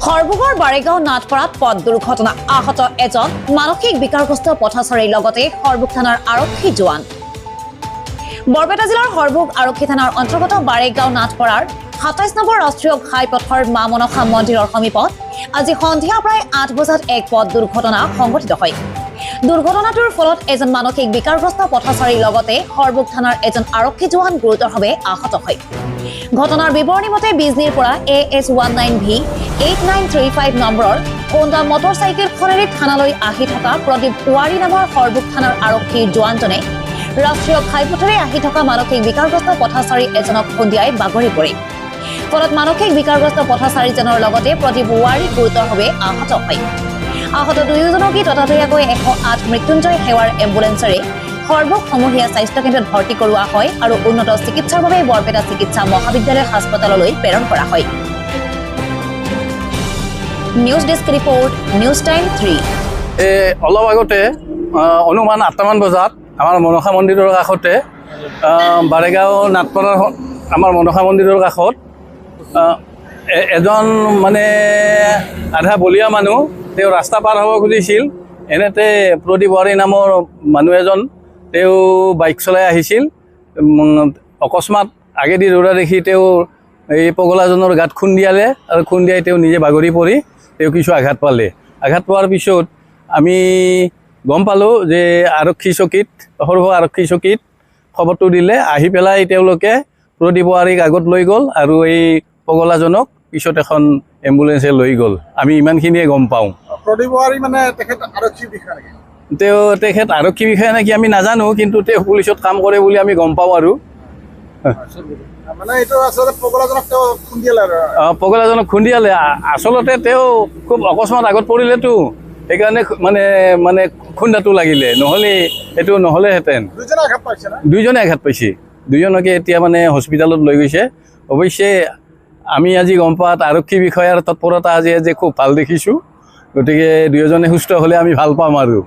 সৰভোগৰ বাৰেগাঁও নাটপাৰাত পথ দুৰ্ঘটনা আহত এজন মানসিক বিকাৰগ্ৰস্ত পথচাৰীৰ লগতে সৰভোগ থানাৰ আৰক্ষী জোৱান। বৰপেটা জিলাৰ সৰভোগ আৰক্ষী থানাৰ অন্তৰ্গত বাৰেগাঁও নাটপাৰাৰ ২৭ নম্বৰ ৰাষ্ট্ৰীয় ঘাইপথৰ মা মনসা মন্দিৰৰ সমীপত আজি সন্ধিয়া প্ৰায় ৮ বজাত এক পথ দুৰ্ঘটনা সংঘটিত হয়। দুৰ্ঘটনাটোৰ ফলত এজন মানসিক বিকাৰগ্ৰস্ত পথচাৰীৰ লগতে সৰভোগ থানাৰ এজন আৰক্ষী জোৱান গুৰুতৰভাৱে আহত হয়। ঘটনাৰ বিৱৰণী মতে বিজনীৰ পৰা AS19V 8935 নম্বৰৰ হোণ্ডা মটৰচাইকেলখনেৰে থানালৈ আহি থকা প্ৰদীপ ৱাৰী নামৰ সৰভোগ থানাৰ আৰক্ষীৰ জোৱানজনে ৰাষ্ট্ৰীয় ঘাইপথেৰে আহি থকা মানসিক বিকাৰগ্ৰস্ত পথচাৰী এজনক খুন্দিয়াই বাগৰি পৰে। ফলত মানসিক বিকাৰগ্ৰস্ত পথচাৰীজনৰ লগতে প্ৰদীপ ৱাৰী গুৰুতৰভাৱে আহত হয়। আহত দুয়োজনকে ততাতৈয়াকৈ 108 মৃত্যুঞ্জয় সেৱাৰ এম্বুলেন্সেৰে সৰভোগ সমূহীয়া স্বাস্থ্য কেন্দ্ৰত ভৰ্তি কৰোৱা হয় আৰু উন্নত চিকিৎসাৰ বাবে বৰপেটা চিকিৎসা মহাবিদ্যালয় হাস্পতাললৈ প্ৰেৰণ কৰা হয়। News desk report, news time 3। অলপ আগতে অনুমান 8টামান বজাত আমাৰ মনসা মন্দিৰৰ কাষতে বাৰেগাঁও নাটপাৰাৰ আমাৰ মনসা মন্দিৰৰ কাষত এজন মানে আধা বলীয়া মানুহ তেওঁ ৰাস্তা পাৰ হ'ব খুজিছিল। এনেতে প্ৰদীপ ৱাৰী নামৰ মানুহ এজন তেওঁ বাইক চলাই আহিছিল। অকস্মাত আগেদি দৌৰা দেখি তেওঁ এই পগলাজনৰ গাত খুন্দিয়ালে আৰু খুন্দিয়াই তেওঁ নিজে বাগৰি পৰি তেওঁ কিছু আঘাত পালে। আঘাত পোৱাৰ পিছত আমি গম পালোঁ যে আৰক্ষী চকীত সৰভোগ আৰক্ষী চকীত খবৰটো দিলে। আহি পেলাই তেওঁলোকে প্ৰদীপ ৱাৰীক আগত লৈ গ'ল আৰু এই পগলাজনক পিছত এখন এম্বুলেন্সে লৈ গ'ল। আমি ইমানখিনিয়ে গম পাওঁ। প্ৰদীপ ৱাৰী মানে তেখেত আৰক্ষী বিষয়া নেকি? তেখেত আৰক্ষী বিষয়া নেকি আমি নাজানো, কিন্তু তেওঁ পুলিচত কাম কৰে বুলি আমি গম পাওঁ আৰু মানে এইটো আচলতে পগলাজনক তেওঁ খুন্দিয়ালে আৰু পগলাজনক খুন্দিয়ালে। আচলতে তেওঁ খুব অকস্মাত আগত পৰিলেতো, সেইকাৰণে মানে খুন্দাটো লাগিলে, নহ'লে এইটো নহ'লেহেঁতেন। দুজনে আঘাত পাইছে না? দুইজনে আঘাত পাইছে। দুইজনকে এতিয়া মানে হস্পিটেলত লৈ গৈছে। অৱশ্যে আমি আজি গম পোৱাত আৰক্ষী বিষয়াৰ তৎপৰতা আজি খুব ভাল দেখিছোঁ। গতিকে দুয়োজনে সুস্থ হ'লে আমি ভাল পাম আৰু